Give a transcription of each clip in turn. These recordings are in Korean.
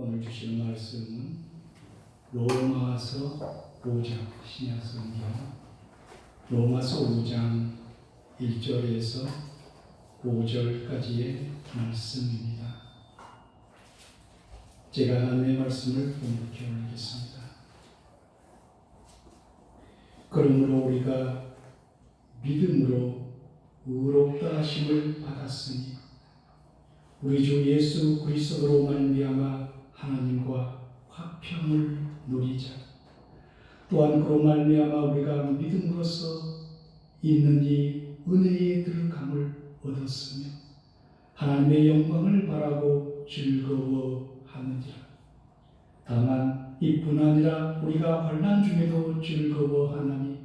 오늘 주시는 말씀은 로마서 5장 신약 성경 로마서 5장 1절에서 5절까지의 말씀입니다. 제가 하나님의 말씀을 봉독해 올리겠습니다. 그러므로 우리가 믿음으로 의롭다 하심을 받았으니 우리 주 예수 그리스도로 말미암아 하나님과 화평을 누리자. 또한 그로 말미암아 우리가 믿음으로써 있는 이 은혜의 들어감을 얻었으며 하나님의 영광을 바라고 즐거워하느니라. 다만 이뿐 아니라 우리가 환난 중에도 즐거워하나니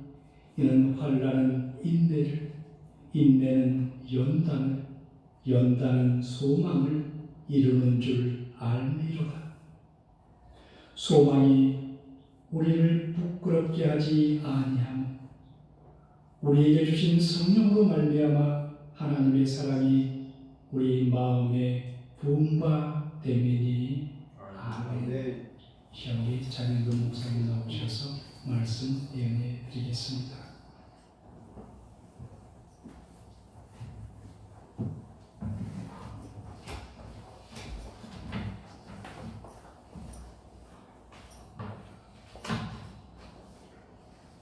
이는 환난은 인내를, 인내는 연단을, 연단은 소망을 이루는 줄 알미로다. 소망이 우리를 부끄럽게 하지 아니하며 우리에게 주신 성령으로 말미암아 하나님의 사랑이 우리 마음에 부은 바 되매니. 아멘. 시험이 장현근 목사님 나오셔서 말씀 예언해 드리겠습니다.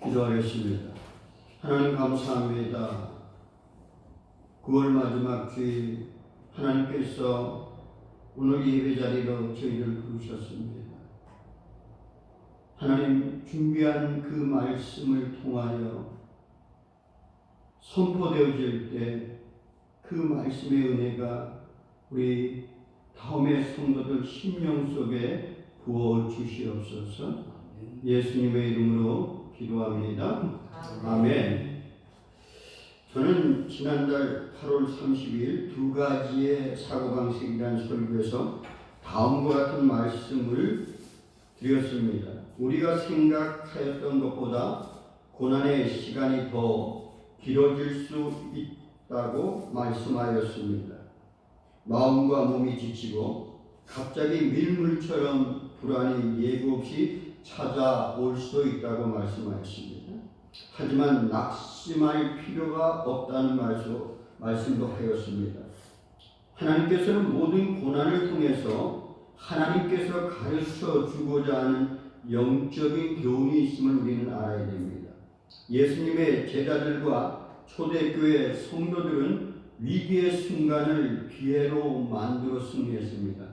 기도하겠습니다. 하나님 감사합니다. 9월 마지막 주일 하나님께서 오늘 예배 자리로 저희를 부르셨습니다. 하나님 준비한 그 말씀을 통하여 선포되어질 때 그 말씀의 은혜가 우리 다음의 성도들 심령 속에 부어 주시옵소서. 예수님의 이름으로 기도합니다. 아멘. 저는 지난달 8월 30일 두 가지의 사고방식이라는 설교에서 다음과 같은 말씀을 드렸습니다. 우리가 생각하였던 것보다 고난의 시간이 더 길어질 수 있다고 말씀하였습니다. 마음과 몸이 지치고 갑자기 밀물처럼 불안이 예고 없이 찾아올 수도 있다고 말씀하였습니다. 하지만 낙심할 필요가 없다는 말씀도 하였습니다. 하나님께서는 모든 고난을 통해서 하나님께서 가르쳐 주고자 하는 영적인 교훈이 있음을 우리는 알아야 됩니다. 예수님의 제자들과 초대교회 성도들은 위기의 순간을 기회로 만들어 승리했습니다.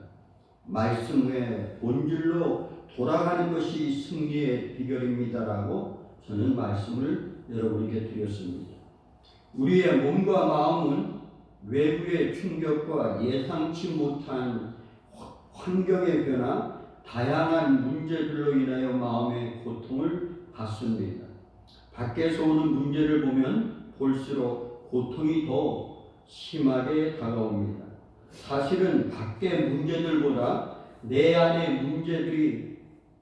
말씀의 본질로 돌아가는 것이 승리의 비결입니다라고 저는 말씀을 여러분에게 드렸습니다. 우리의 몸과 마음은 외부의 충격과 예상치 못한 환경의 변화, 다양한 문제들로 인하여 마음의 고통을 받습니다. 밖에서 오는 문제를 보면 볼수록 고통이 더 심하게 다가옵니다. 사실은 밖의 문제들보다 내 안의 문제들이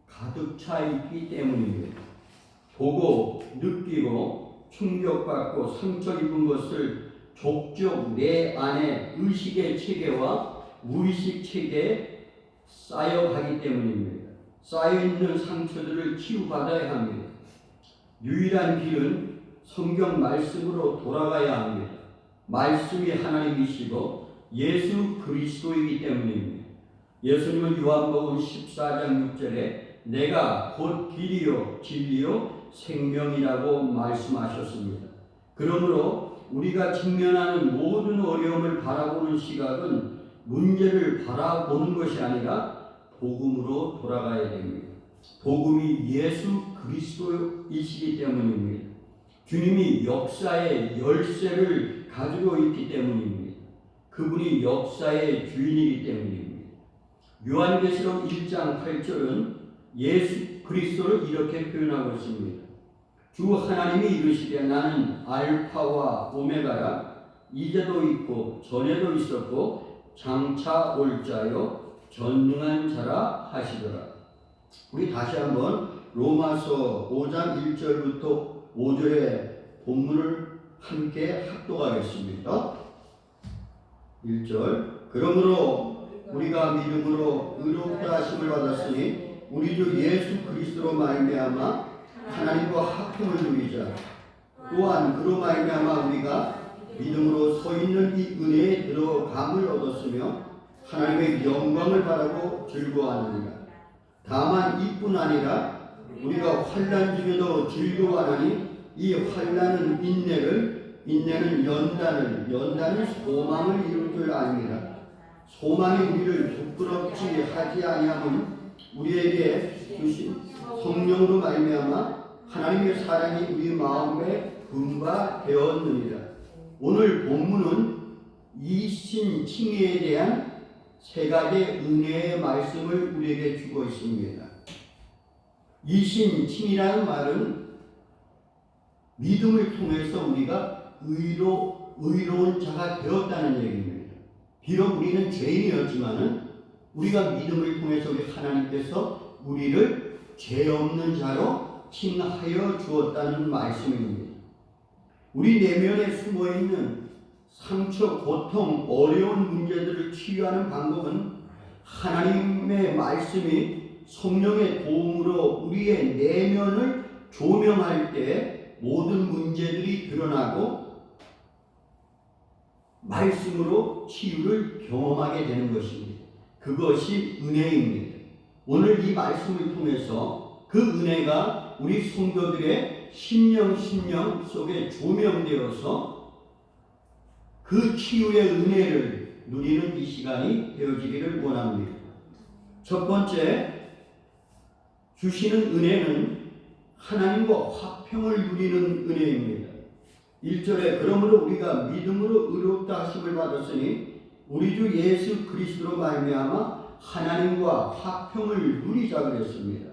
가득 차 있기 때문입니다. 보고 느끼고 충격받고 상처 입은 것을 족족 내 안에 의식의 체계와 무의식 체계에 쌓여가기 때문입니다. 쌓여있는 상처들을 치유받아야 합니다. 유일한 길은 성경 말씀으로 돌아가야 합니다. 말씀이 하나님이시고 예수 그리스도이기 때문입니다. 예수님은 요한복음 14장 6절에 내가 곧 길이요 진리요 생명이라고 말씀하셨습니다. 그러므로 우리가 직면하는 모든 어려움을 바라보는 시각은 문제를 바라보는 것이 아니라 복음으로 돌아가야 됩니다. 복음이 예수 그리스도이시기 때문입니다. 주님이 역사의 열쇠를 가지고 있기 때문입니다. 그분이 역사의 주인이기 때문입니다. 요한계시록 1장 8절은 예수 그리스도를 이렇게 표현하고 있습니다. 주 하나님이 이르시되 나는 알파와 오메가라. 이제도 있고 전에도 있었고 장차 올 자요 전능한 자라 하시더라. 우리 다시 한번 로마서 5장 1절부터 5절의 본문을 함께 합독하겠습니다. 1절 그러므로 우리가 믿음으로 의롭다 하심을 받았으니 우리 주 예수 그리스도로 말미암아 하나님과 화평을 누리자. 또한 그로 말미암아 우리가 믿음으로 서 있는 이 은혜에 들어감을 얻었으며 하나님의 영광을 바라고 즐거워하느니라. 다만 이뿐 아니라 우리가 환난 중에도 즐거워하나니 이 환난은 인내는 연단은 소망을 이룰 줄 아니라 소망이 우리를 부끄럽지 하지 아니함은 우리에게 주신 성령으로 말미암아 하나님의 사랑이 우리 마음에 분바되었느니라. 오늘 본문은 이신칭의에 대한 세 가지의 은혜의 말씀을 우리에게 주고 있습니다. 이신칭의라는 말은 믿음을 통해서 우리가 의로운 자가 되었다는 얘기입니다. 비록 우리는 죄인이었지만은 우리가 믿음을 통해서 우리 하나님께서 우리를 죄 없는 자로 칭하여 주었다는 말씀입니다. 우리 내면에 숨어있는 상처, 고통, 어려운 문제들을 치유하는 방법은 하나님의 말씀이 성령의 도움으로 우리의 내면을 조명할 때 모든 문제들이 드러나고 말씀으로 치유를 경험하게 되는 것입니다. 그것이 은혜입니다. 오늘 이 말씀을 통해서 그 은혜가 우리 성도들의 심령 속에 조명되어서 그 치유의 은혜를 누리는 이 시간이 되어지기를 원합니다. 첫 번째, 주시는 은혜는 하나님과 화평을 누리는 은혜입니다. 1절에 그러므로 우리가 믿음으로 의롭다 하심을 받았으니 우리 주 예수 그리스도로 말미암아 하나님과 화평을 누리자 그랬습니다.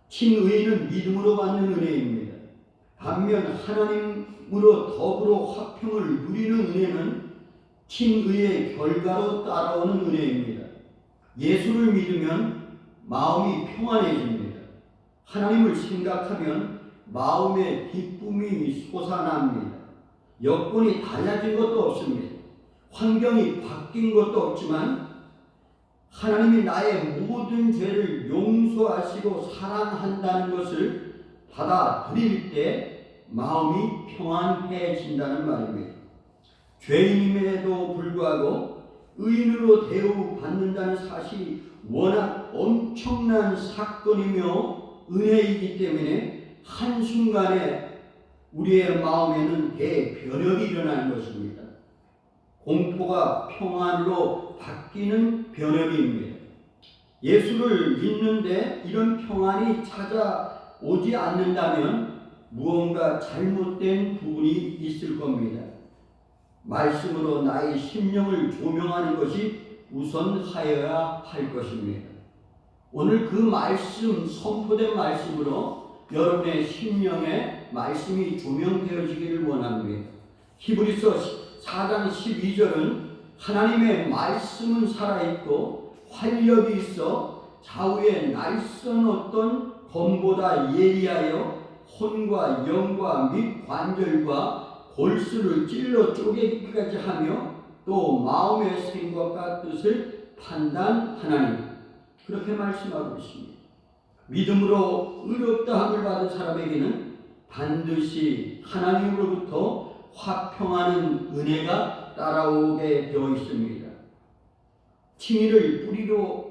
칭의는 믿음으로 받는 은혜입니다. 반면 하나님으로 더불어 화평을 누리는 은혜는 칭의의 결과로 따라오는 은혜입니다. 예수를 믿으면 마음이 평안해집니다. 하나님을 생각하면 마음의 기쁨이 솟아납니다. 여건이 달라진 것도 없습니다. 환경이 바뀐 것도 없지만 하나님이 나의 모든 죄를 용서하시고 사랑한다는 것을 받아들일 때 마음이 평안해진다는 말입니다. 죄인임에도 불구하고 의인으로 대우받는다는 사실이 워낙 엄청난 사건이며 은혜이기 때문에 한순간에 우리의 마음에는 대변혁이 일어나는 것입니다. 공포가 평안으로 바뀌는 변혁입니다. 예수를 믿는데 이런 평안이 찾아오지 않는다면 무언가 잘못된 부분이 있을 겁니다. 말씀으로 나의 심령을 조명하는 것이 우선하여야 할 것입니다. 오늘 그 말씀, 선포된 말씀으로 여러분의 심령에 말씀이 조명되어지기를 원합니다. 히브리서 4장 12절은 하나님의 말씀은 살아있고 활력이 있어 좌우에 날선 어떤 검보다 예리하여 혼과 영과 및 관절과 골수를 찔러 쪼개기까지 하며 또 마음의 생각과 뜻을 판단하나니 그렇게 말씀하고 있습니다. 믿음으로 의롭다함을 받은 사람에게는 반드시 하나님으로부터 화평하는 은혜가 따라오게 되어 있습니다. 칭의를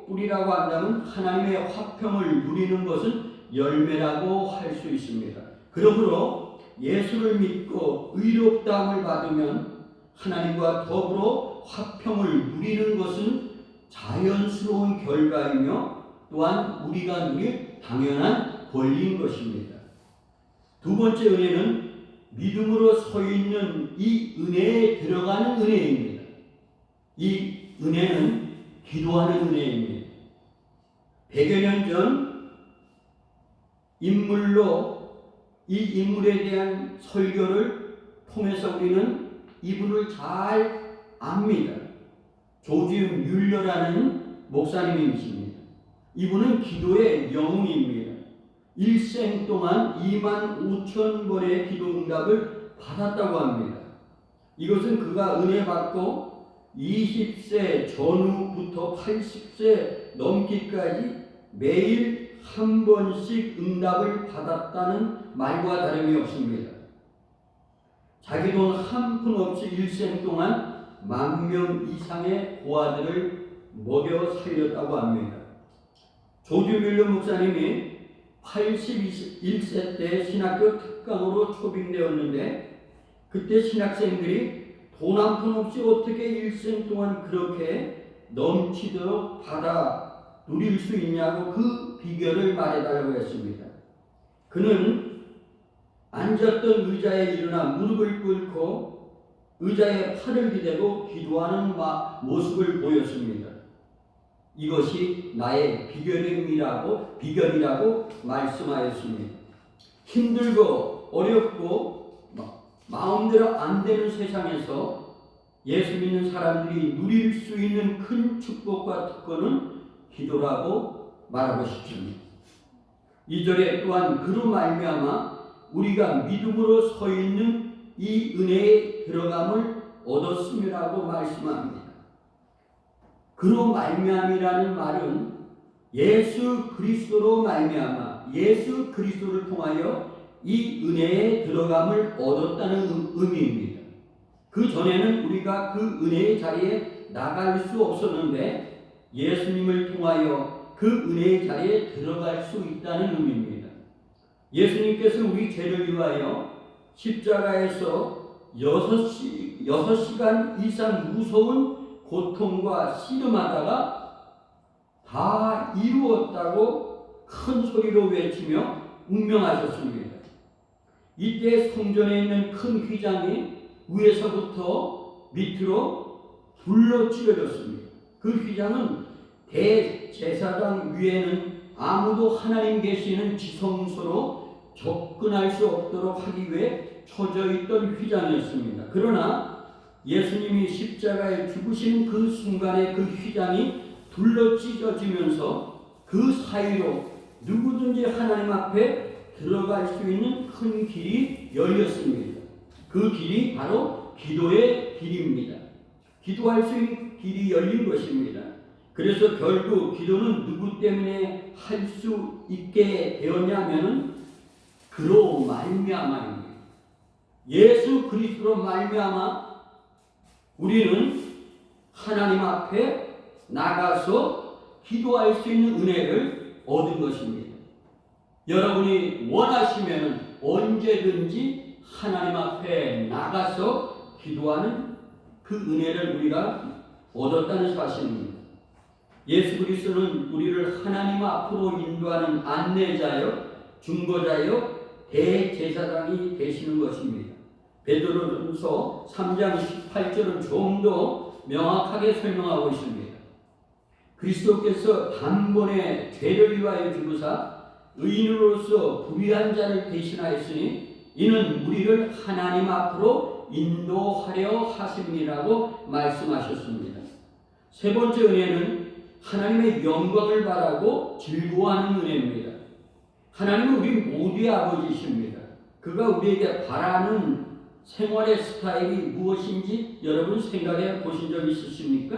뿌리라고 한다면 하나님의 화평을 누리는 것은 열매라고 할 수 있습니다. 그러므로 예수를 믿고 의롭다함을 받으면 하나님과 더불어 화평을 누리는 것은 자연스러운 결과이며 또한 우리가 누릴 당연한 권리인 것입니다. 두 번째 은혜는 믿음으로 서 있는 이 은혜에 들어가는 은혜입니다. 이 은혜는 기도하는 은혜입니다. 100여 년 전 이 인물에 대한 설교를 통해서 우리는 이분을 잘 압니다. 조지움 뮬러라는 목사님이십니다. 이분은 기도의 영웅입니다. 일생 동안 25,000번의 기도 응답을 받았다고 합니다. 이것은 그가 은혜 받고 20세 전후부터 80세 넘기까지 매일 한 번씩 응답을 받았다는 말과 다름이 없습니다. 자기 돈 한 푼 없이 일생 동안 10,000명 이상의 고아들을 먹여 살렸다고 합니다. 조지 뮬러 목사님이 81세 때 신학교 특강으로 초빙되었는데 그때 신학생들이 돈 한 푼 없이 어떻게 일생 동안 그렇게 넘치도록 받아 누릴 수 있냐고 그 비결을 말해달라고 했습니다. 그는 앉았던 의자에 일어나 무릎을 꿇고 의자에 팔을 기대고 기도하는 모습을 보였습니다. 이것이 나의 비결이라고 말씀하였습니다. 힘들고 어렵고 마음대로 안 되는 세상에서 예수 믿는 사람들이 누릴 수 있는 큰 축복과 특권은 기도라고 말하고 싶습니다. 2절에 또한 그로 말미암아 우리가 믿음으로 서 있는 이 은혜의 들어감을 얻었음이라고 말씀합니다. 그로 말미암이라는 말은 예수 그리스도로 말미암아 예수 그리스도를 통하여 이 은혜의 들어감을 얻었다는 의미입니다. 그 전에는 우리가 그 은혜의 자리에 나갈 수 없었는데 예수님을 통하여 그 은혜의 자리에 들어갈 수 있다는 의미입니다. 예수님께서 우리 죄를 위하여 십자가에서 6시간 이상 무서운 고통과 씨름하다가 다 이루었다고 큰 소리로 외치며 운명하셨습니다. 이때 성전에 있는 큰 휘장이 위에서부터 밑으로 불로 찢어졌습니다. 그 휘장은 대제사장 위에는 아무도 하나님 계시는 지성소로 접근할 수 없도록 하기 위해 쳐져 있던 휘장이었습니다. 그러나 예수님이 십자가에 죽으신 그 순간에 그 휘장이 둘러 찢어지면서 그 사이로 누구든지 하나님 앞에 들어갈 수 있는 큰 길이 열렸습니다. 그 길이 바로 기도의 길입니다. 기도할 수 있는 길이 열린 것입니다. 그래서 결국 기도는 누구 때문에 할 수 있게 되었냐면은 그로 말미암아입니다. 예수 그리스도로 말미암아 우리는 하나님 앞에 나가서 기도할 수 있는 은혜를 얻은 것입니다. 여러분이 원하시면 언제든지 하나님 앞에 나가서 기도하는 그 은혜를 우리가 얻었다는 사실입니다. 예수 그리스도는 우리를 하나님 앞으로 인도하는 안내자요, 중보자요, 대제사장이 되시는 것입니다. 베드로전서 3장 18절은 좀 더 명확하게 설명하고 있습니다. 그리스도께서 단번에 죄를 위하여 죽으사 의인으로서 불의한 자를 대신하였으니 이는 우리를 하나님 앞으로 인도하려 하심이라고 말씀하셨습니다. 세 번째 은혜는 하나님의 영광을 바라고 즐거워하는 은혜입니다. 하나님은 우리 모두의 아버지이십니다. 그가 우리에게 바라는 생활의 스타일이 무엇인지 여러분 생각해 보신 적 있으십니까?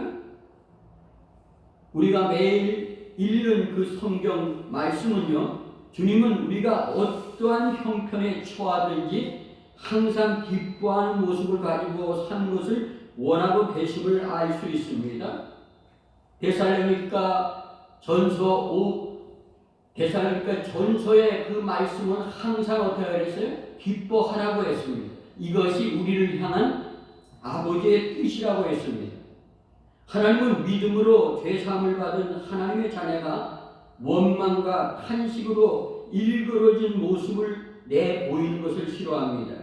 우리가 매일 읽는 그 성경 말씀은요, 주님은 우리가 어떠한 형편에 처하든지 항상 기뻐하는 모습을 가지고 사는 것을 원하고 계심을 알 수 있습니다. 데살로니가 전서의 그 말씀은 항상 어떻게 했어요? 기뻐하라고 했습니다. 이것이 우리를 향한 아버지의 뜻이라고 했습니다. 하나님은 믿음으로 죄사함을 받은 하나님의 자녀가 원망과 탄식으로 일그러진 모습을 내보이는 것을 싫어합니다.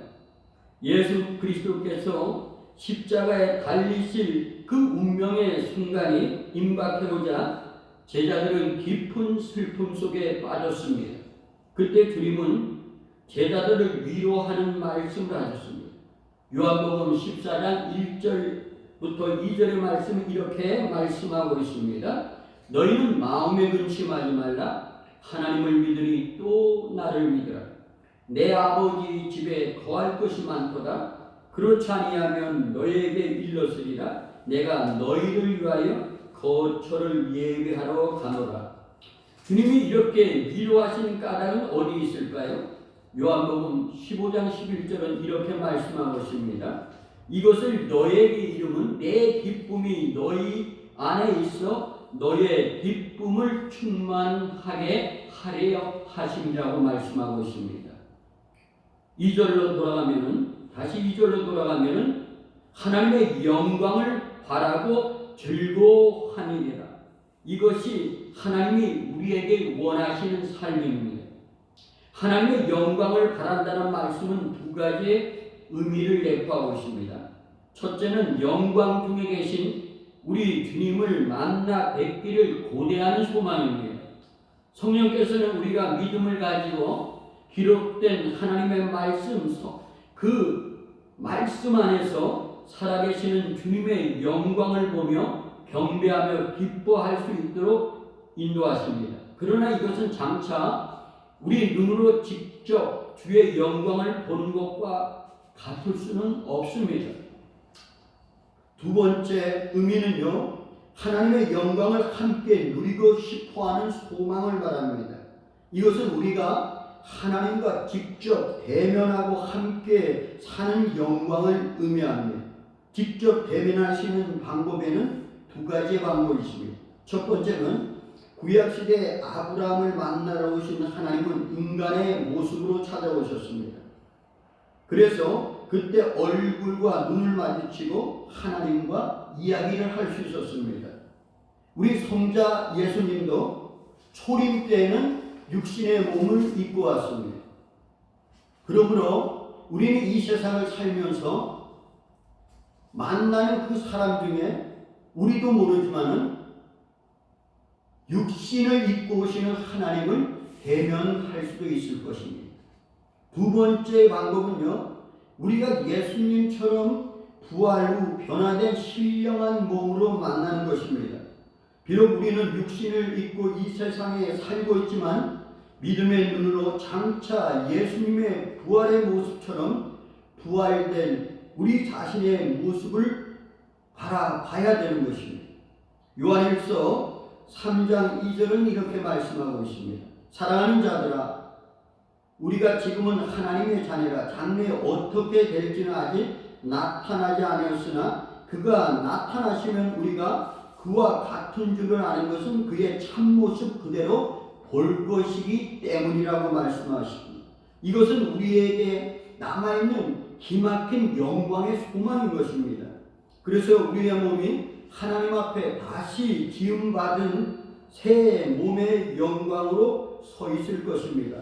예수 그리스도께서 십자가에 달리실 그 운명의 순간이 임박해오자 제자들은 깊은 슬픔 속에 빠졌습니다. 그때 주님은 제자들을 위로하는 말씀을 하셨습니다. 요한복음 14장 1절부터 2절의 말씀은 이렇게 말씀하고 있습니다. 너희는 마음에 근심하지 말라. 하나님을 믿으니 또 나를 믿으라. 내 아버지 집에 거할 것이 많도다. 그렇지 아니하면 너희에게 일렀으리라. 내가 너희를 위하여 거처를 예비하러 가노라. 주님이 이렇게 위로하시는 까닭은 어디 있을까요? 요한복음 15장 11절은 이렇게 말씀하고 있습니다. 이것을 너에게 이름은 내 기쁨이 너희 안에 있어 너의 기쁨을 충만하게 하려 하심이라고 말씀하고 있습니다. 2절로 돌아가면은 하나님의 영광을 바라고 즐거워하니라. 이것이 하나님이 우리에게 원하시는 삶입니다. 하나님의 영광을 바란다는 말씀은 두 가지의 의미를 내포하고 있습니다. 첫째는 영광 중에 계신 우리 주님을 만나 뵙기를 고대하는 소망입니다. 성령께서는 우리가 믿음을 가지고 기록된 하나님의 말씀, 그 말씀 안에서 살아계시는 주님의 영광을 보며 경배하며 기뻐할 수 있도록 인도하십니다. 그러나 이것은 장차 우리 눈으로 직접 주의 영광을 보는 것과 같을 수는 없습니다. 두 번째 의미는요, 하나님의 영광을 함께 누리고 싶어하는 소망을 말합니다. 이것은 우리가 하나님과 직접 대면하고 함께 사는 영광을 의미합니다. 직접 대면하시는 방법에는 두 가지의 방법이 있습니다. 첫 번째는 구약시대 아브라함을 만나러 오신 하나님은 인간의 모습으로 찾아오셨습니다. 그래서 그때 얼굴과 눈을 마주치고 하나님과 이야기를 할 수 있었습니다. 우리 성자 예수님도 초림 때에는 육신의 몸을 입고 왔습니다. 그러므로 우리는 이 세상을 살면서 만나는 그 사람 중에 우리도 모르지만은 육신을 입고 오시는 하나님을 대면할 수도 있을 것입니다. 두 번째 방법은요, 우리가 예수님처럼 부활 후 변화된 신령한 몸으로 만나는 것입니다. 비록 우리는 육신을 입고 이 세상에 살고 있지만 믿음의 눈으로 장차 예수님의 부활의 모습처럼 부활된 우리 자신의 모습을 바라봐야 되는 것입니다. 요한일서 3장 2절은 이렇게 말씀하고 있습니다. 사랑하는 자들아, 우리가 지금은 하나님의 자녀라. 장래에 어떻게 될지는 아직 나타나지 않았으나 그가 나타나시면 우리가 그와 같은 줄을 아는 것은 그의 참모습 그대로 볼 것이기 때문이라고 말씀하십니다. 이것은 우리에게 남아있는 기막힌 영광의 소망인 것입니다. 그래서 우리의 몸이 하나님 앞에 다시 지음받은 새 몸의 영광으로 서 있을 것입니다.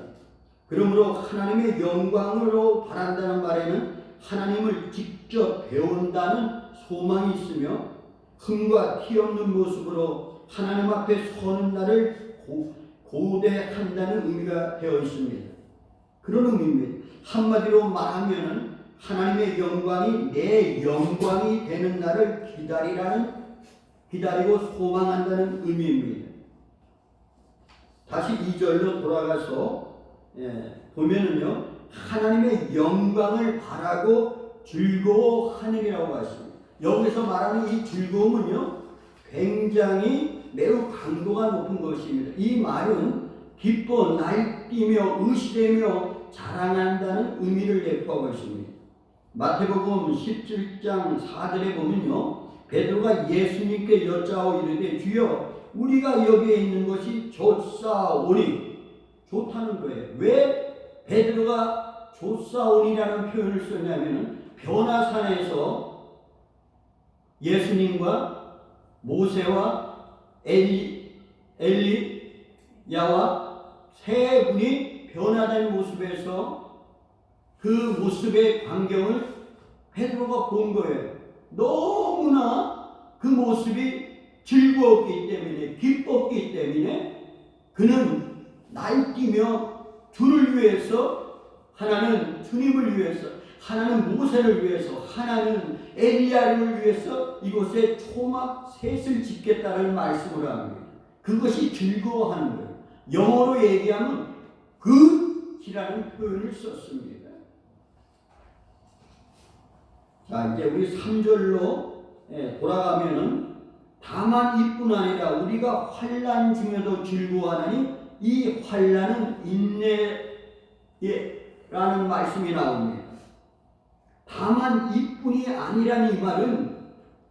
그러므로 하나님의 영광으로 바란다는 말에는 하나님을 직접 배운다는 소망이 있으며 흠과 티 없는 모습으로 하나님 앞에 서는 날을 고대한다는 의미가 되어 있습니다. 그런 의미입니다. 한마디로 말하면 하나님의 영광이 내 영광이 되는 날을 기다리고 소망한다는 의미입니다. 다시 2절로 돌아가서 보면은요, 하나님의 영광을 바라고 즐거워하느니라고 하십니다. 여기서 말하는 이 즐거움은요, 굉장히 매우 강도가 높은 것입니다. 이 말은 기뻐 날뛰며 의시되며 자랑한다는 의미를 내포하고 있습니다. 마태복음 17장 4절에 보면요, 베드로가 예수님께 여짜오 이르되 주여 우리가 여기에 있는 것이 좋사오니, 좋다는 거예요. 왜 베드로가 좋사오니라는 표현을 썼냐면 변화산에서 예수님과 모세와 엘리야와 세 분이 변화된 모습에서 그 모습의 광경을 베드로가 본 거예요. 너무나 그 모습이 즐거웠기 때문에, 기뻤기 때문에 그는 날뛰며 주를 위해서, 하나는 주님을 위해서, 하나는 모세를 위해서, 하나는 엘리야를 위해서 이곳에 초막 셋을 짓겠다는 말씀을 합니다. 그것이 즐거워하는 거예요. 영어로 얘기하면 good이라는 표현을 썼습니다. 자, 이제 우리 3절로 돌아가면은 다만 이뿐 아니라 우리가 환난 중에도 즐거워하나니 이 환난은 인내라는 말씀이 나옵니다. 다만 이뿐이 아니라는 이 말은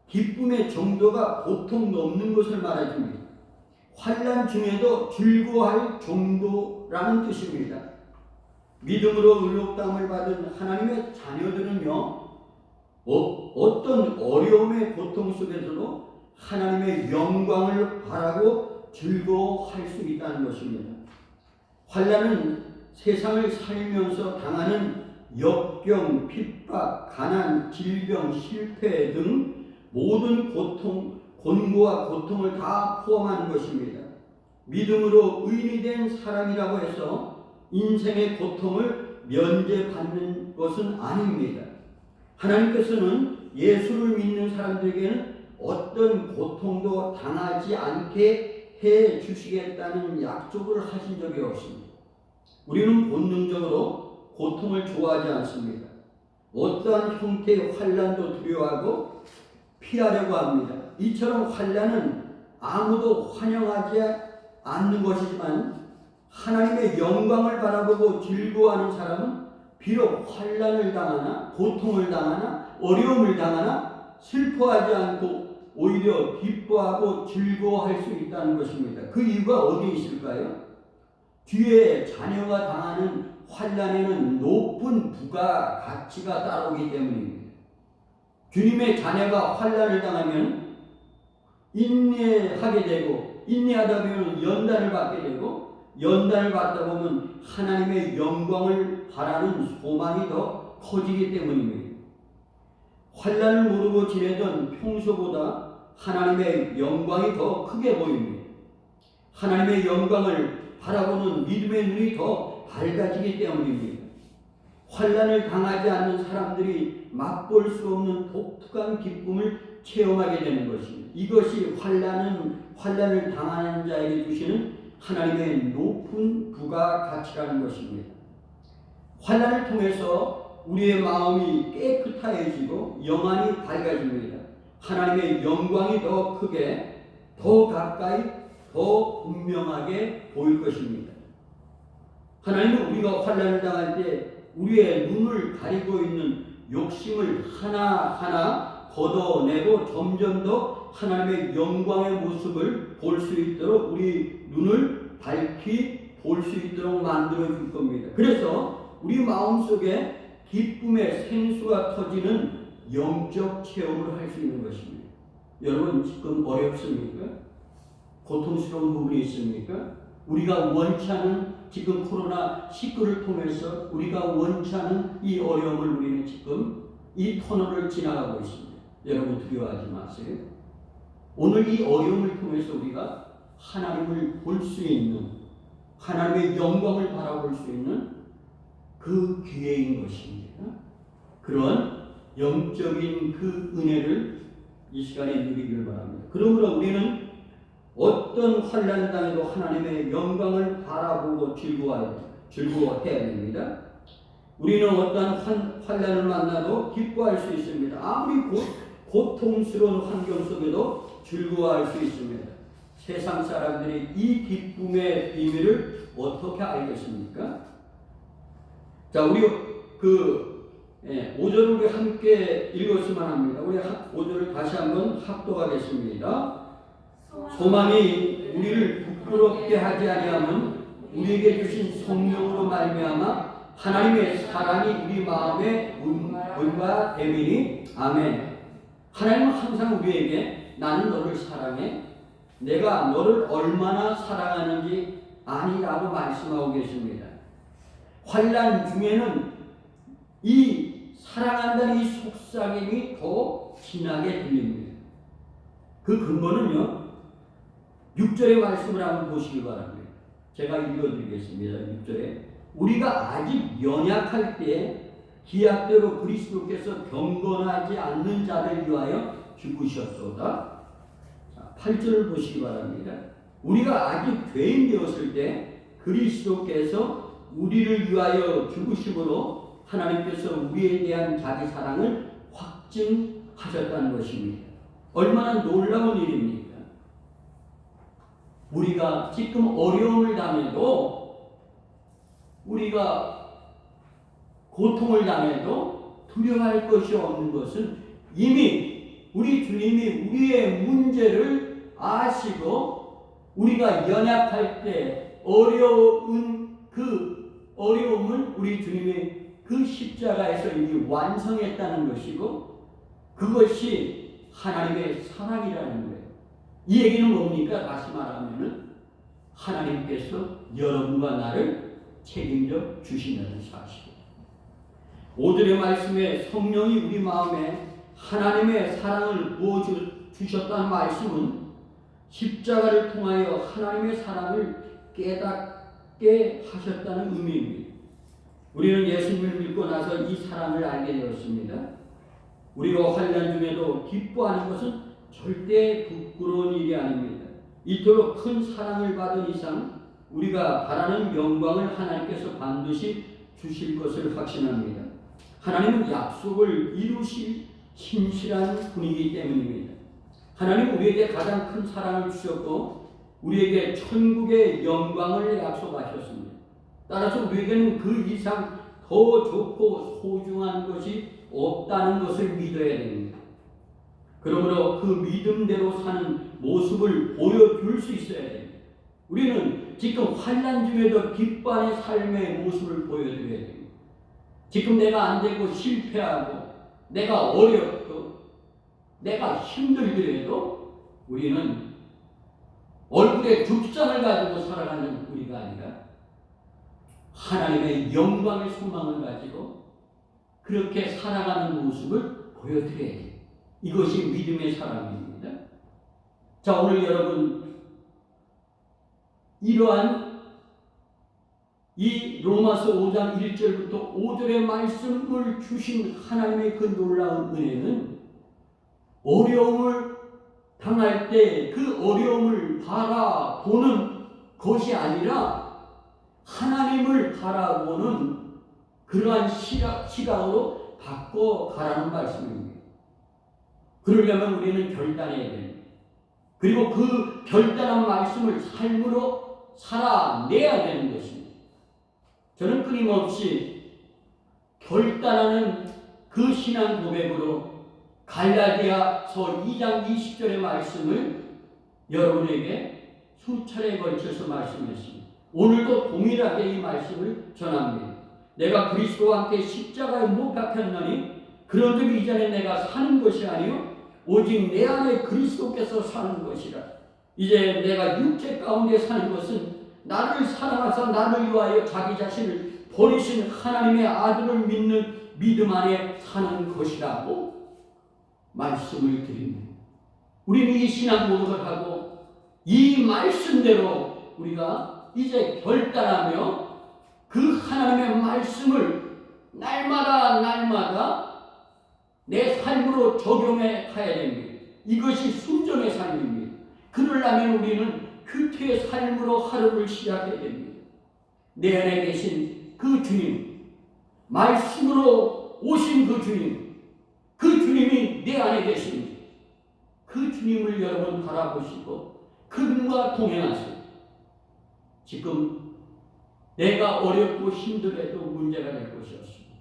기쁨의 정도가 보통 넘는 것을 말해줍니다. 환난 중에도 즐거워할 정도라는 뜻입니다. 믿음으로 의롭다함을 받은 하나님의 자녀들은요, 어떤 어려움의 고통 속에서도 하나님의 영광을 바라고 즐거워할 수 있다는 것입니다. 환난은 세상을 살면서 당하는 역경, 핍박, 가난, 질병, 실패 등 모든 고통, 곤고와 고통을 다 포함하는 것입니다. 믿음으로 의인이 된 사람이라고 해서 인생의 고통을 면제받는 것은 아닙니다. 하나님께서는 예수를 믿는 사람들에게는 어떤 고통도 당하지 않게 해 주시겠다는 약속을 하신 적이 없습니다. 우리는 본능적으로 고통을 좋아하지 않습니다. 어떠한 형태의 환난도 두려워하고 피하려고 합니다. 이처럼 환난은 아무도 환영하지 않는 것이지만 하나님의 영광을 바라보고 즐거워하는 사람은 비록 환난을 당하나 고통을 당하나 어려움을 당하나 슬퍼하지 않고 오히려 기뻐하고 즐거워할 수 있다는 것입니다. 그 이유가 어디에 있을까요? 뒤에 자녀가 당하는 환난에는 높은 부가가치가 따라오기 때문입니다. 주님의 자녀가 환난을 당하면 인내하게 되고 인내하다 보면 연단을 받게 되고 연단을 받다 보면 하나님의 영광을 바라는 소망이 더 커지기 때문입니다. 환난을 모르고 지내던 평소보다 하나님의 영광이 더 크게 보입니다. 하나님의 영광을 바라보는 믿음의 눈이 더 밝아지기 때문입니다. 환난을 당하지 않는 사람들이 맛볼 수 없는 독특한 기쁨을 체험하게 되는 것입니다. 이것이 환난을 당하는 자에게 주시는 하나님의 높은 부가가치라는 것입니다. 환난을 통해서 우리의 마음이 깨끗해지고 영안이 밝아집니다. 하나님의 영광이 더 크게, 더 가까이, 더 분명하게 보일 것입니다. 하나님은 우리가 환난을 당할 때 우리의 눈을 가리고 있는 욕심을 하나하나 걷어내고 점점 더 하나님의 영광의 모습을 볼 수 있도록 우리 눈을 밝히 볼 수 있도록 만들어 줄 겁니다. 그래서 우리 마음속에 기쁨의 생수가 터지는 영적 체험을 할 수 있는 것입니다. 여러분 지금 어렵습니까? 고통스러운 부분이 있습니까? 우리가 원치 않은 지금 코로나19를 통해서 우리가 원치 않은 이 어려움을 우리는 지금 이 터널을 지나가고 있습니다. 여러분 두려워하지 마세요. 오늘 이 어려움을 통해서 우리가 하나님을 볼 수 있는, 하나님의 영광을 바라볼 수 있는 그 기회인 것입니다. 그런 영적인 그 은혜를 이 시간에 누리기를 바랍니다. 그러므로 우리는 어떤 환난을 당해도 하나님의 영광을 바라보고 즐거워해야 됩니다. 우리는 어떠한 환난을 만나도 기뻐할 수 있습니다. 아무리 고통스러운 환경 속에도 즐거워할 수 있습니다. 세상 사람들이 이 기쁨의 비밀을 어떻게 알겠습니까? 자, 우리 5절을 우리 함께 읽었으면 합니다. 우리 5절을 다시 한번 합독하겠습니다. 소망이 우리를 부끄럽게 하지 아니하면 우리에게 주신 성령으로 말미암아 하나님의 사랑이 우리 마음에 은과 대민이 아멘. 하나님은 항상 우리에게 나는 너를 사랑해, 내가 너를 얼마나 사랑하는지 아니라고 말씀하고 계십니다. 환난 중에는 이 사랑한다는 이 속삭임이 더 진하게 들립니다. 그 근거는요, 6절의 말씀을 한번 보시기 바랍니다. 제가 읽어드리겠습니다. 6절에 우리가 아직 연약할 때 기약대로 그리스도께서 경건하지 않는 자를 위하여 죽으셨소이다. 8절을 보시기 바랍니다. 우리가 아직 죄인 되었을 때 그리스도께서 우리를 위하여 죽으심으로 하나님께서 우리에 대한 자기 사랑을 확증하셨다는 것입니다. 얼마나 놀라운 일입니까? 우리가 지금 어려움을 당해도, 우리가 고통을 당해도 두려워할 것이 없는 것은 이미 우리 주님이 우리의 문제를 아시고 우리가 연약할 때 어려운 그 어려움을 우리 주님이 그 십자가에서 이미 완성했다는 것이고, 그것이 하나님의 사랑이라는 거예요. 이 얘기는 뭡니까? 다시 말하면 하나님께서 여러분과 나를 책임져 주신다는 사실이에요. 5절의 말씀에 성령이 우리 마음에 하나님의 사랑을 부어주셨다는 말씀은 십자가를 통하여 하나님의 사랑을 깨닫게 하셨다는 의미입니다. 우리는 예수님을 믿고 나서 이 사랑을 알게 되었습니다. 우리가 환난 중에도 기뻐하는 것은 절대 부끄러운 일이 아닙니다. 이토록 큰 사랑을 받은 이상 우리가 바라는 영광을 하나님께서 반드시 주실 것을 확신합니다. 하나님은 약속을 이루실 신실한 분이기 때문입니다. 하나님 우리에게 가장 큰 사랑을 주셨고 우리에게 천국의 영광을 약속하셨습니다. 따라서 우리에게는 그 이상 더 좋고 소중한 것이 없다는 것을 믿어야 됩니다. 그러므로 그 믿음대로 사는 모습을 보여줄 수 있어야 됩니다. 우리는 지금 환난 중에도 기뻐하는 삶의 모습을 보여드려야 됩니다. 지금 내가 안 되고 실패하고 내가 어렵고 내가 힘들더라도 우리는 얼굴에 죽상을 가지고 살아가는 우리가 아니라 하나님의 영광의 소망을 가지고 그렇게 살아가는 모습을 보여드려야 돼요. 이것이 믿음의 사랑입니다. 자, 오늘 여러분 이러한 이 로마서 5장 1절부터 5절의 말씀을 주신 하나님의 그 놀라운 은혜는 어려움을 당할 때 그 어려움을 바라보는 것이 아니라 하나님을 바라보는 그러한 시각으로 바꿔가라는 말씀입니다. 그러려면 우리는 결단해야 됩니다. 그리고 그 결단한 말씀을 삶으로 살아내야 되는 것입니다. 저는 끊임없이 결단하는 그 신앙 고백으로 갈라디아서 2장 20절의 말씀을 여러분에게 수차례에 걸쳐서 말씀했습니다. 오늘도 동일하게 이 말씀을 전합니다. 내가 그리스도와 함께 십자가에 못 박혔나니 그런즉 이전에 내가 사는 것이 아니요 오직 내 안에 그리스도께서 사는 것이라. 이제 내가 육체 가운데 사는 것은 나를 사랑하사 나를 위하여 자기 자신을 버리신 하나님의 아들을 믿는 믿음 안에 사는 것이라고 말씀을 드립니다. 우리는 이 신앙 고백을 하고 이 말씀대로 우리가 이제 결단하며 그 하나님의 말씀을 날마다 내 삶으로 적용해 가야 됩니다. 이것이 순종의 삶입니다. 그러려면 우리는 큐티의 삶으로 하루를 시작해야 됩니다. 내 안에 계신 그 주님, 말씀으로 오신 그 주님, 그 주님이 내 안에 계십니다. 그 주님을 여러분 바라보시고 그분과 동행하세요. 지금 내가 어렵고 힘들어도 문제가 될 것이 없습니다.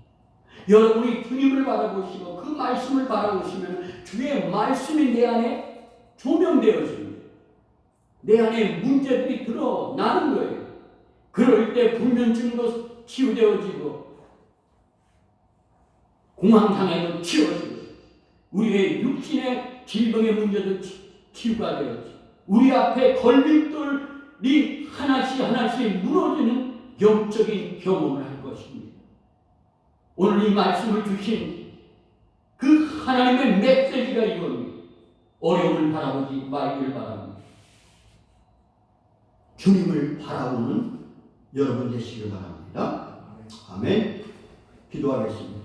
여러분이 주님을 바라보시고 그 말씀을 바라보시면 주의 말씀이 내 안에 조명되어집니다. 내 안에 문제들이 드러나는 거예요. 그럴 때 불면증도 치유되어지고 공황장애도 치유되어지고 우리의 육신의 질병의 문제도 치유가 되어지고 우리 앞에 걸림돌이 하나씩 무너지는 영적인 경험을 할 것입니다. 오늘 이 말씀을 주신 그 하나님의 메시지가 이겁니다. 어려움을 바라보지 말기를 바랍니다. 주님을 바라보는 여러분 되시길 바랍니다. 아멘. 기도하겠습니다.